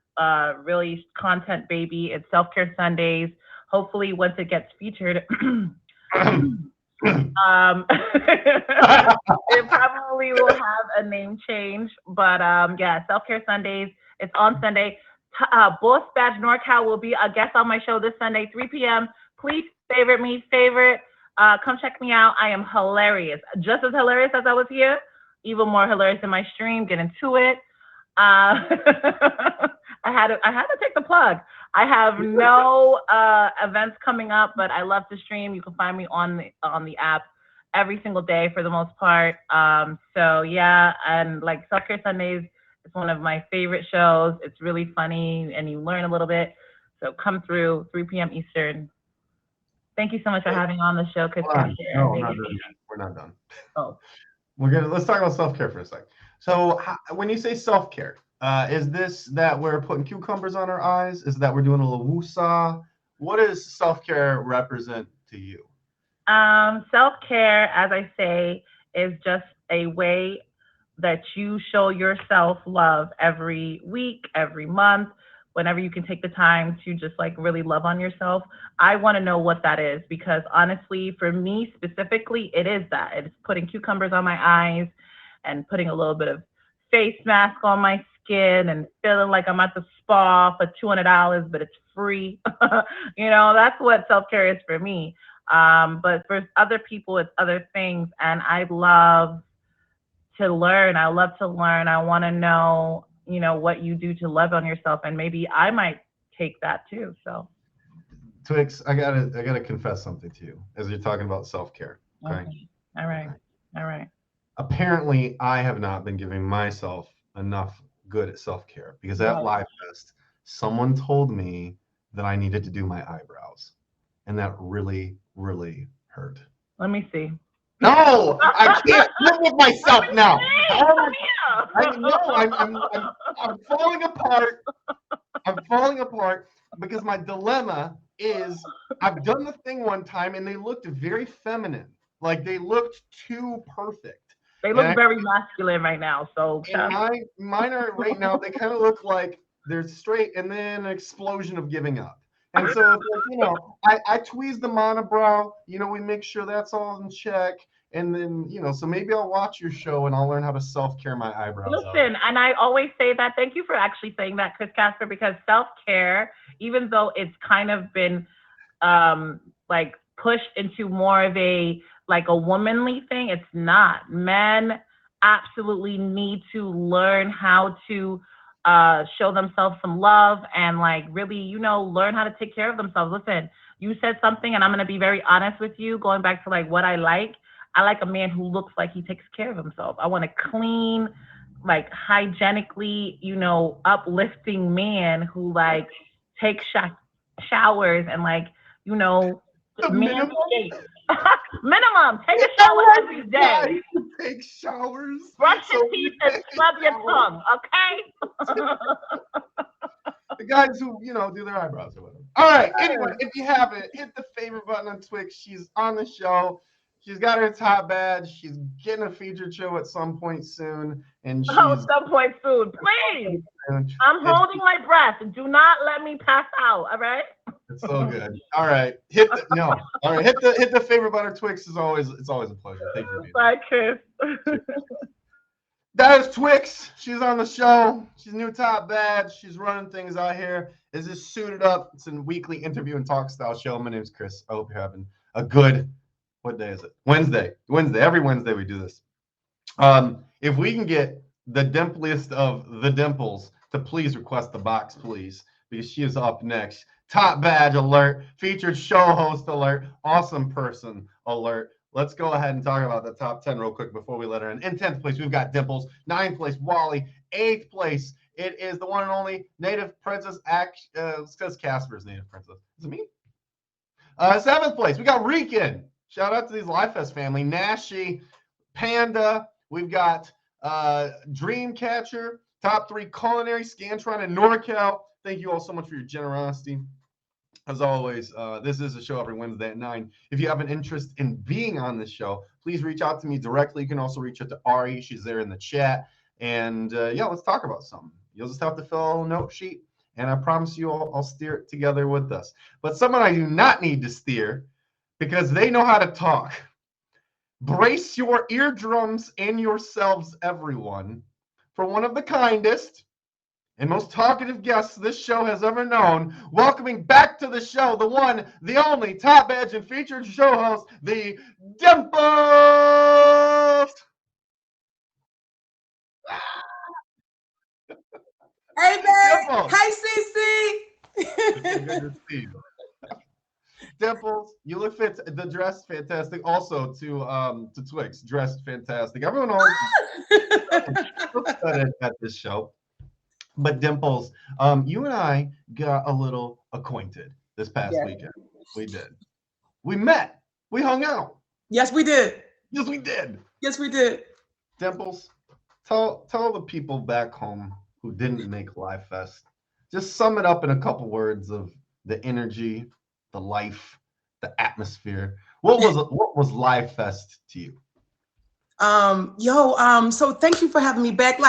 really content baby. It's Self Care Sundays. Hopefully, once it gets featured, it probably will have a name change. But yeah, Self Care Sundays. It's on Sunday. Boss Badge NorCal will be a guest on my show this Sunday, 3 p.m. Please favorite me. Come check me out. I am hilarious. Just as hilarious as I was here. Even more hilarious in my stream. Get into it. I had to take the plug. I have no events coming up, but I love to stream. You can find me on the app every single day for the most part. So yeah, and like Self Care Sundays is one of my favorite shows. It's really funny and you learn a little bit. So come through 3 p.m. Eastern. Thank you so much for having me on the show, Chris. No, we're not done yet. We're not done. Oh. Let's talk about self-care for a sec. So when you say self-care, is this that we're putting cucumbers on our eyes? Is that we're doing a little woosah? What does self-care represent to you? Self-care, as I say, is just a way that you show yourself love every week, every month, whenever you can take the time to just like really love on yourself. I want to know what that is because honestly, for me specifically, it is that. It's putting cucumbers on my eyes and putting a little bit of face mask on my skin and feeling like I'm at the spa for $200, but it's free. You know, that's what self-care is for me. But for other people, it's other things. And I love to learn. I love to learn. I want to know, you know, what you do to love on yourself. And maybe I might take that too. So Twix, I gotta confess something to you as you're talking about self-care. Okay. All right. Apparently, I have not been giving myself enough good at self-care because at Live Fest, someone told me that I needed to do my eyebrows. And that really, really hurt. Let me see. No, I can't live with myself now. I'm falling apart. I'm falling apart because my dilemma is I've done the thing one time and they looked very feminine. Like they looked too perfect. They look very masculine right now. So mine are right now, they kind of look like they're straight and then an explosion of giving up. And so, it's like, you know, I tweeze the monobrow, you know, we make sure that's all in check. And then, you know, so maybe I'll watch your show and I'll learn how to self-care my eyebrows. Listen, and I always say that. Thank you for actually saying that, Chris Casper, because self-care, even though it's kind of been like pushed into more of a womanly thing, it's not. Men absolutely need to learn how to show themselves some love and like really, you know, learn how to take care of themselves. Listen, you said something and I'm going to be very honest with you, going back to like what I like a man who looks like he takes care of himself. I want a clean, like hygienically, you know, uplifting man who like takes showers and like, you know, minimum. Minimum. Take a shower every day. Take showers. Brush your teeth and scrub your tongue, okay? The guys who, you know, do their eyebrows or whatever. All right. Anyway, if you haven't, hit the favorite button on Twix. She's on the show. She's got her top badge. She's getting a featured show at some point soon. And some point soon. Please. I'm holding my breath. Do not let me pass out. All right. It's so good. All right. Hit the favorite button. Twix it's always a pleasure. Thank you. Bye, Chris. That is Twix. She's on the show. She's new top badge. She's running things out here. Is this suited up? It's a weekly interview and talk style show. My name's Chris. I hope you're having a good. What day is it? Wednesday. Every Wednesday we do this. If we can get the dimpliest of the dimples to please request the box, please, because she is up next. Top badge alert, featured show host alert, awesome person alert. Let's go ahead and talk about the top 10 real quick before we let her in. In 10th place, we've got Dimples. 9th place, Wally. 8th place, it is the one and only Native Princess. Because Casper's Native Princess. Is it me? 7th place, we got Rican. Shout out to these Live Fest family. Nashi, Panda. We've got Dreamcatcher. Top 3, Culinary, Scantron, and NorCal. Thank you all so much for your generosity. As always, this is a show every Wednesday at 9. If you have an interest in being on this show, please reach out to me directly. You can also reach out to Ari. She's there in the chat. And yeah, let's talk about something. You'll just have to fill out a note sheet, and I promise you I'll steer it together with us. But someone I do not need to steer because they know how to talk. Brace your eardrums and yourselves, everyone, for one of the kindest and most talkative guests this show has ever known. Welcoming back to the show, the one, the only, top edge and featured show host, the Dimples! Hey, babe. Dimples! Hey, Cece. Good to see you. Dimples, you look fit. The dress fantastic. Also to Twix, dressed fantastic. Everyone always looks good at this show. But Dimples, you and I got a little acquainted this past Yeah. weekend. We did. We met. We hung out. Yes, we did. Yes, we did. Yes, we did. Dimples, tell the people back home who didn't make Live Fest. Just sum it up in a couple words of the energy, the life, the atmosphere. What was Live Fest to you? So thank you for having me back.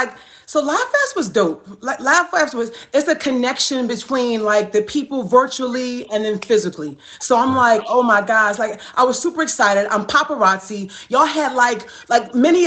So Live Fest was dope. Like Live Fest it's a connection between like the people virtually and then physically. So I'm like, oh my gosh, like I was super excited. I'm paparazzi. Y'all had like many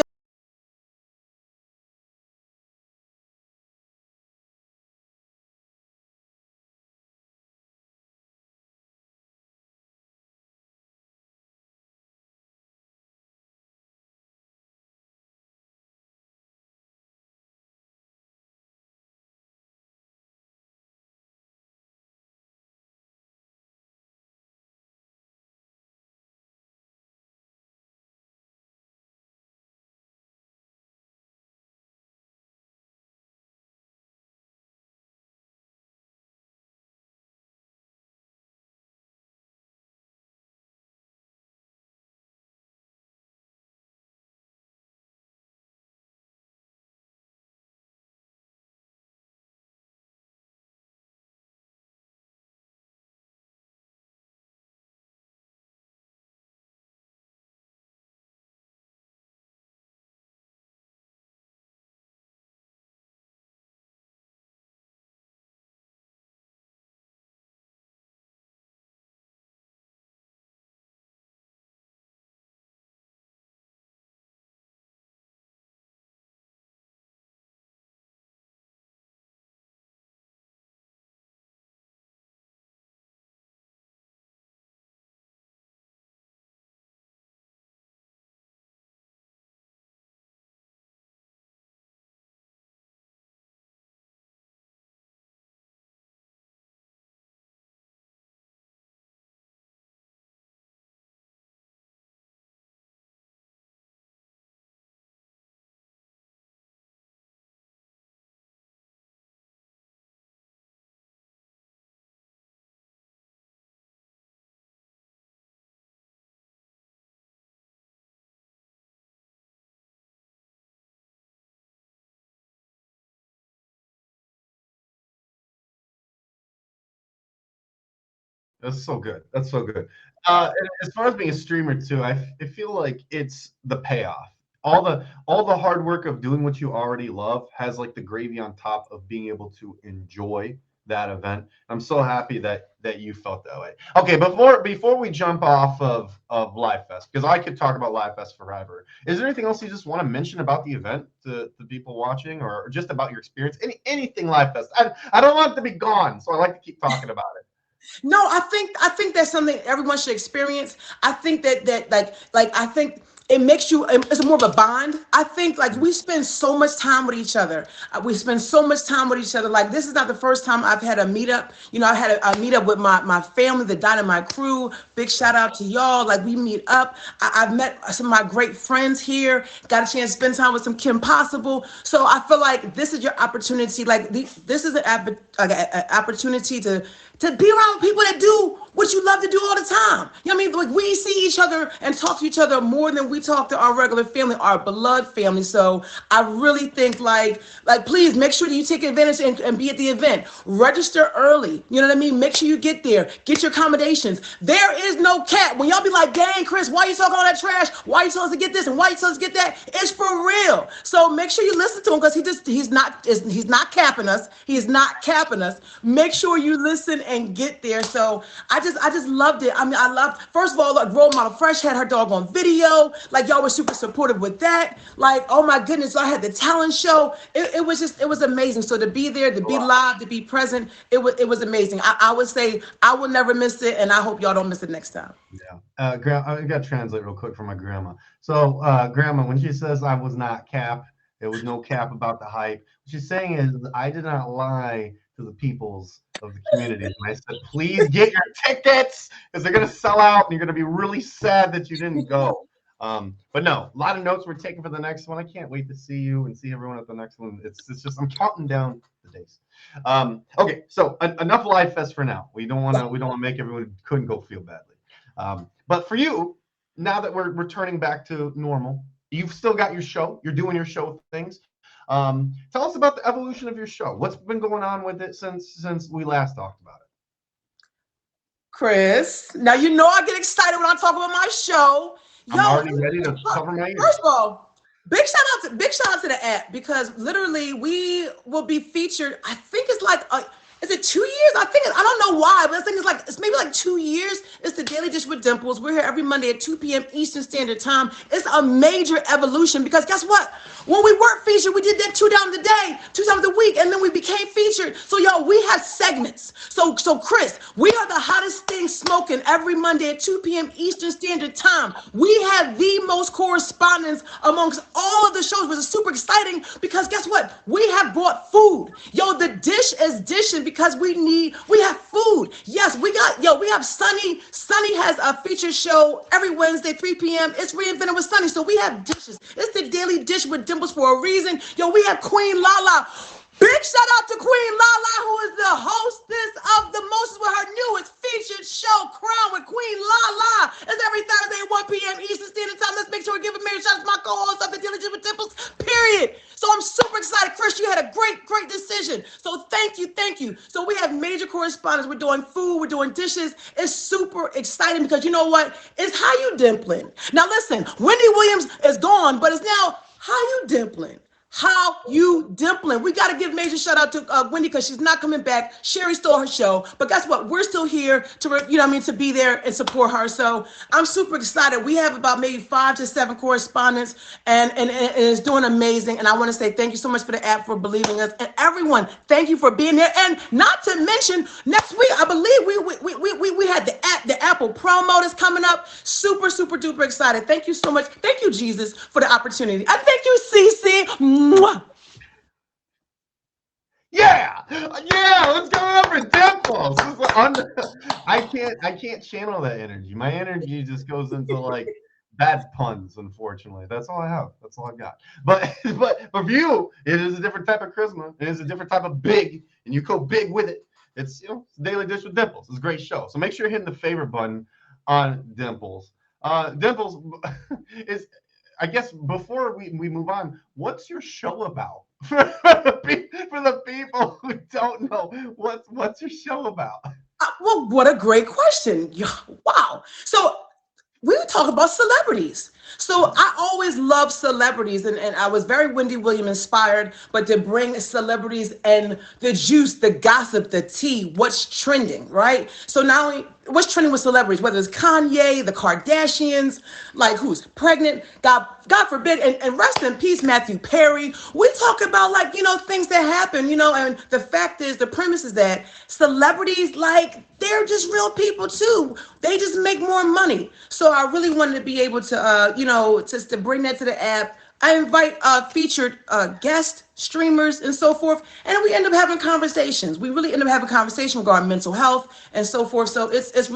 That's so good. That's so good. And as far as being a streamer too, I feel like it's the payoff. All the hard work of doing what you already love has like the gravy on top of being able to enjoy that event. I'm so happy that you felt that way. Okay, before we jump off of Live Fest, because I could talk about Live Fest forever. Is there anything else you just want to mention about the event to the people watching, or just about your experience? Anything Live Fest? I don't want it to be gone, so I like to keep talking about it. No, I think that's something everyone should experience. I think that I think it makes you, it's more of a bond. I think like we spend so much time with each other. We spend so much time with each other. Like this is not the first time I've had a meetup. You know, I had a meetup with my family, the Dynamite crew. Big shout out to y'all. Like we meet up. I've met some of my great friends here. Got a chance to spend time with some Kim Possible. So I feel like this is your opportunity. Like this is an opportunity to be around people that do what you love to do all the time. You know what I mean? Like we see each other and talk to each other more than we we talk to our regular family, our beloved family. So I really think like please make sure that you take advantage and be at the event. Register early. You know what I mean? Make sure you get there. Get your accommodations. There is no cap. When y'all be like, dang, Chris, why you talking all that trash? Why you telling us to get this and why you telling us to get that? It's for real. So make sure you listen to him because he's not capping us. He's not capping us. Make sure you listen and get there. So I just loved it. I mean, I loved, first of all, like Role Model Fresh had her dog on video. Like y'all were super supportive with that. Like, oh my goodness, I had the talent show. It was amazing. So to be there, to be live, to be present, it was amazing. I would say I will never miss it, and I hope y'all don't miss it next time. Yeah. I got to translate real quick for my grandma. So, grandma, when she says I was not capped, there was no cap about the hype. What she's saying is I did not lie to the peoples of the community. And I said, please get your tickets because they're going to sell out and you're going to be really sad that you didn't go. But no, a lot of notes were taken for the next one. I can't wait to see you and see everyone at the next one. It's just, I'm counting down the days. Okay, so enough Live Fest for now. We don't want to make everyone who couldn't go feel badly. But for you, now that we're returning back to normal, you've still got your show. You're doing your show things. Tell us about the evolution of your show. What's been going on with it since we last talked about it? Chris, now you know I get excited when I talk about my show. I'm already ready to cover my ears. First of all, big shout out to the app because literally we will be featured. I think it's like is it 2 years? I don't know why, but I think it's maybe like 2 years. It's the Daily Dish with Dimples. We're here every Monday at 2 p.m. Eastern Standard Time. It's a major evolution because guess what? When we weren't featured, we did that 2 times a day, 2 times a week, and then we became featured. So y'all, we have segments. So Chris, we are the hottest thing smoking every Monday at 2 p.m. Eastern Standard Time. We have the most correspondence amongst all of the shows, which is super exciting because guess what? We have brought food. Yo, the dish is dishing because we have food. Yes, we have Sunny. Sunny has a feature show every Wednesday, 3 p.m. It's Reinvented with Sunny. So we have dishes. It's the Daily Dish with Dimples for a reason. Yo, we have Queen Lala. Big shout out to Queen Lala, who is the hostess of the Moses with her newest featured show, Crown with Queen Lala. It's every Thursday at 1 p.m. Eastern Standard Time. Let's make sure we give a major shout out to my co-host of the Daily Dish with Dimples, period. So I'm super excited. Chris, you had a great decision. So thank you. So we have major correspondence. We're doing food. We're doing dishes. It's super exciting because you know what? It's How You Dimpling. Now listen, Wendy Williams is gone, but it's now How You Dimpling. How You Dimpling. We got to give major shout out to Wendy because she's not coming back. Sherry stole her show, but guess what? We're still here to be there and support her. So I'm super excited. We have about maybe 5 to 7 correspondents and it's doing amazing. And I want to say thank you so much for the app for believing us. And everyone, thank you for being here. And not to mention next week, I believe we had the Apple promo that's coming up. Super duper excited. Thank you so much. Thank you, Jesus, for the opportunity. And thank you, Cece. Mwah. Yeah, let's go over Dimples. I can't channel that energy. My energy just goes into like bad puns, unfortunately. That's all I have. That's all I got. But for you, it is a different type of charisma. It is a different type of big, and you go big with it. It's Daily Dish with Dimples. It's a great show. So make sure you're hitting the favorite button on Dimples. Dimples is. I guess before we move on, what's your show about? For the people who don't know, what's your show about? Well, what a great question. Wow. So we would talk about celebrities. So I always love celebrities, and I was very Wendy Williams inspired, but to bring celebrities and the juice, the gossip, the tea, what's trending, right? So not only what's trending with celebrities, whether it's Kanye, the Kardashians, like who's pregnant, God forbid, and rest in peace, Matthew Perry. We talk about things that happen, and the fact is, the premise is that celebrities, they're just real people too. They just make more money. So I really wanted to be able to, to bring that to the app. I invite featured guest streamers and so forth, and we end up having conversations. We really end up having conversation regarding mental health and so forth. So it's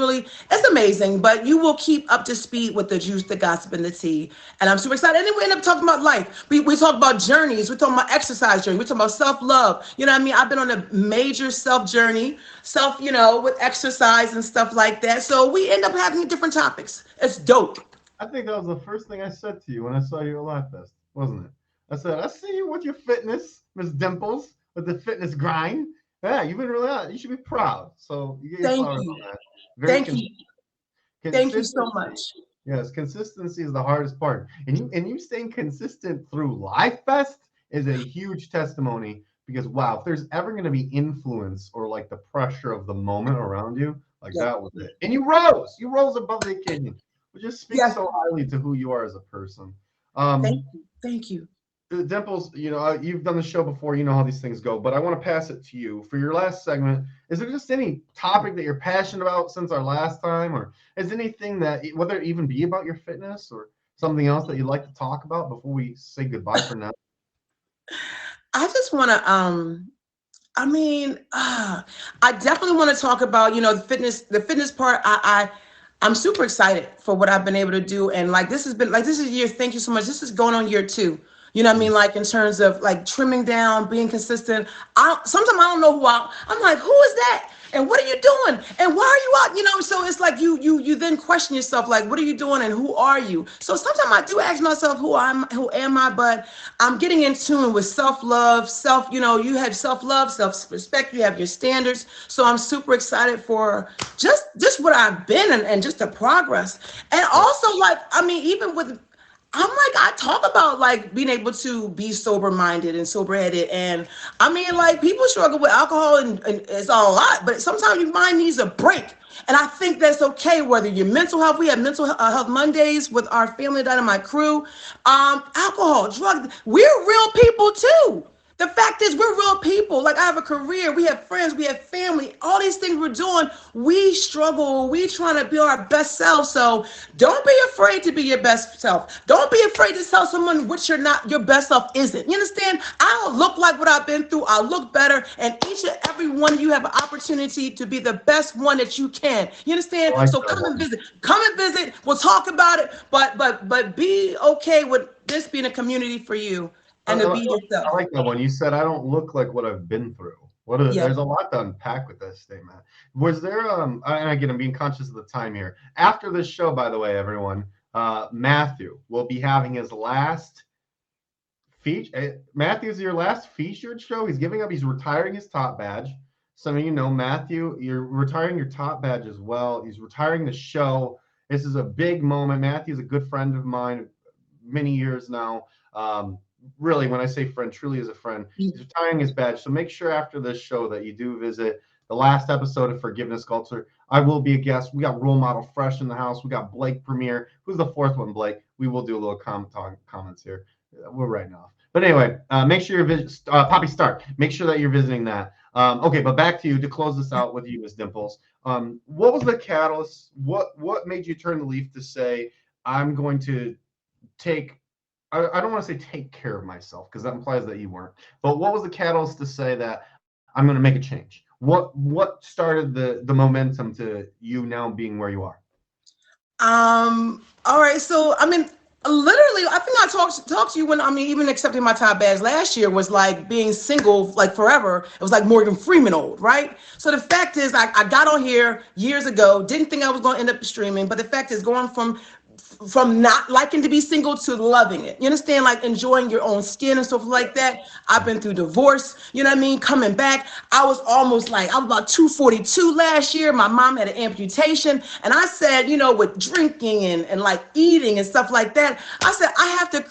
amazing. But you will keep up to speed with the juice, the gossip, and the tea. And I'm super excited. And then we end up talking about life. We talk about journeys. We talk about exercise journey. We talk about self-love. You know what I mean? I've been on a major self journey, with exercise and stuff like that. So we end up having different topics. It's dope. I think that was the first thing I said to you when I saw you at Live Fest, wasn't it? I said, I see you with your fitness, Miss Dimples, with the fitness grind. Yeah, you've been really on. You should be proud. So you get your Thank flowers you. on that. Very Thank you. Thank you so much. consistency. Yes, consistency is the hardest part. And you staying consistent through Live Fest is a huge testimony because wow, if there's ever going to be influence or like the pressure of the moment around you, like Yeah. that was it. And you rose above the occasion, which just speaks Yes. so highly to who you are as a person. Thank Um, you. Thank you. Dimples, you've done the show before, you know how these things go, but I want to pass it to you for your last segment. Is there just any topic that you're passionate about since our last time, or is anything that, whether it even be about your fitness or something else that you'd like to talk about before we say goodbye for now? I just want to I definitely want to talk about, the fitness part. I'm super excited for what I've been able to do. And like, this is year, thank you so much. This is going on year 2. You know what I mean? Like in terms of like trimming down, being consistent. Sometimes I don't know I'm like, who is that? And what are you doing? And why are you out? So it's like you then question yourself, like, what are you doing and who are you? So sometimes I do ask myself, who am I? But I'm getting in tune with self-love, you have self-love, self-respect, you have your standards. So I'm super excited for just what I've been and just the progress. And also like, even with, I talk about like being able to be sober minded and sober headed. And like people struggle with alcohol and it's a lot, but sometimes your mind needs a break. And I think that's okay, whether your mental health, we have mental health Mondays with our family dynamite crew, alcohol, drug, we're real people too. The fact is, we're real people. Like, I have a career, we have friends, we have family, all these things we're doing. We struggle, we trying to be our best self. So don't be afraid to be your best self. Don't be afraid to tell someone what your best self isn't. You understand? I don't look like what I've been through. I look better. And each and every one of you have an opportunity to be the best one that you can. You understand? I like So that come and one. visit. Come and visit. We'll talk about it. But be okay with this being a community for you I, and to be yourself. I like that one. You said I don't look like what I've been through. Yeah. There's a lot to unpack with this statement. Was there and again, I'm being conscious of the time here. After this show, by the way, everyone, Matthew will be having his last feature. Matthew's your last featured show. He's giving up. He's retiring his top badge. Some of you know Matthew. You're retiring your top badge as well. He's retiring the show. This is a big moment. Matthew's a good friend of mine, many years now. Really, when I say friend, truly is a friend. He's retiring his badge. So make sure after this show that you do visit the last episode of Forgiveness Culture. I will be a guest. We got Role Model Fresh in the house. We got Blake Premier. Who's the fourth one, Blake? We will do a little comments here. We're writing off. But anyway, make sure you're Poppy Stark. Make sure that you're visiting that. Okay, but back to you to close this out with you, Ms. Dimples. What was the catalyst? What made you turn the leaf to say, I'm going to take, I don't want to say take care of myself because that implies that you weren't, but what was the catalyst to say that I'm going to make a change? What started the momentum to you now being where you are? All right. So, literally, I think I talked to you when, even accepting my top badge last year was like being single, like forever. It was like Morgan Freeman old, right? So the fact is, I got on here years ago, didn't think I was going to end up streaming, but the fact is going from not liking to be single to loving it. You understand? Like enjoying your own skin and stuff like that. I've been through divorce, you know what I mean? Coming back, I was about 242 last year. My mom had an amputation. And I said, with drinking and like eating and stuff like that, I said, I have to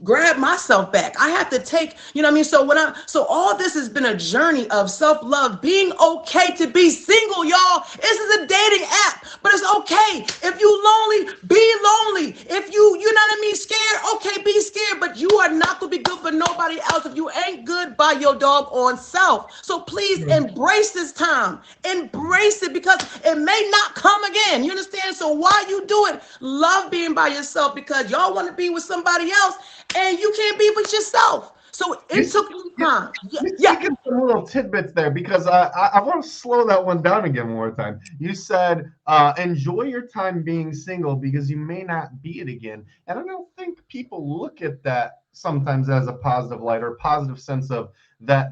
grab myself back. I have to take, you know what I mean? So all this has been a journey of self-love, being okay to be single, y'all. This is a dating app, but it's okay. If you lonely, be lonely. If you know what I mean, scared, okay, be scared, but you are not gonna be good for nobody else if you ain't good by your doggone self. So please embrace this time. Embrace it because it may not come again. You understand? So while you do it, love being by yourself because y'all want to be with somebody else and you can't be with yourself. So it took me time. You get some little tidbits there because I want to slow that one down again one more time. You said enjoy your time being single because you may not be it again. And I don't think people look at that sometimes as a positive light or positive sense of that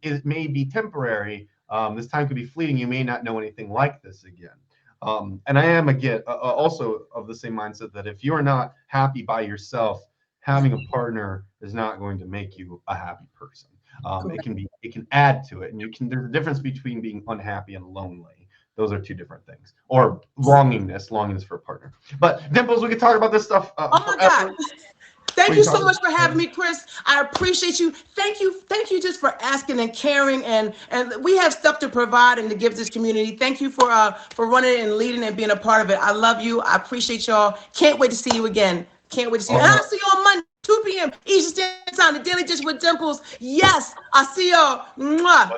it may be temporary. This time could be fleeting. You may not know anything like this again. And I am, again, also of the same mindset that if you're not happy by yourself, having a partner is not going to make you a happy person. It can add to it, and there's a difference between being unhappy and lonely. Those are two different things. Or longingness for a partner. But Dimples, we could talk about this stuff. Oh my forever. God. Thank What you are you so talking much for about? having me, Chris. I appreciate you. Thank you just for asking and caring, and we have stuff to provide and to give this community. Thank you for running and leading and being a part of it. I love you. I appreciate y'all. Can't wait to see you again. Can't wait to see you. And I'll see you on Monday, 2 p.m. Eastern Standard Time, the Daily Dish with Dimples. Yes, I'll see y'all. Mwah.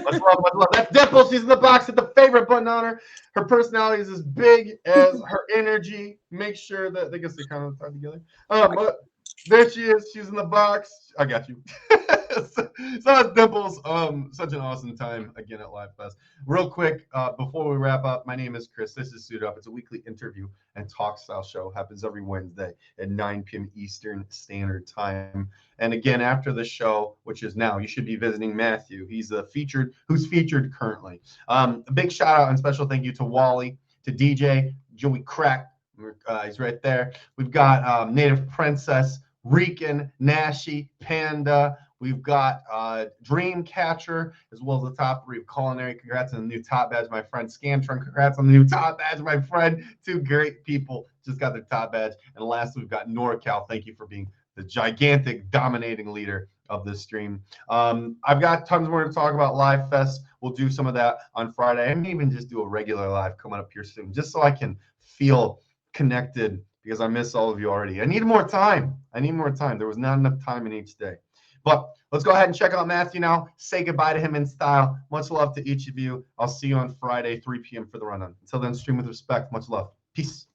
Much love. That's Dimples. She's in the box with the favorite button on her. Her personality is as big as her energy. Make sure that they get the kind of time together. But there she is. She's in the box. I got you. So that's Dimples. Such an awesome time again at Live Fest. Real quick, before we wrap up, my name is Chris. This is Suit Up. It's a weekly interview and talk style show. Happens every Wednesday at 9 p.m. Eastern Standard Time. And again, after the show, which is now, you should be visiting Matthew. He's who's featured currently. A big shout out and special thank you to Wally, to DJ Joey Crack. He's right there. We've got Native Princess, Rican, Nashi, Panda. We've got Dreamcatcher, as well as the top three of Culinary. Congrats on the new top badge, my friend. Scantron, congrats on the new top badge, my friend. Two great people just got their top badge. And last, we've got NorCal. Thank you for being the gigantic, dominating leader of this stream. I've got tons more to talk about Live Fest. We'll do some of that on Friday. I may even just do a regular live coming up here soon, just so I can feel connected, because I miss all of you already. I need more time. There was not enough time in each day. But let's go ahead and check out Matthew now. Say goodbye to him in style. Much love to each of you. I'll see you on Friday, 3 p.m. for the run-on. Until then, stream with respect. Much love. Peace.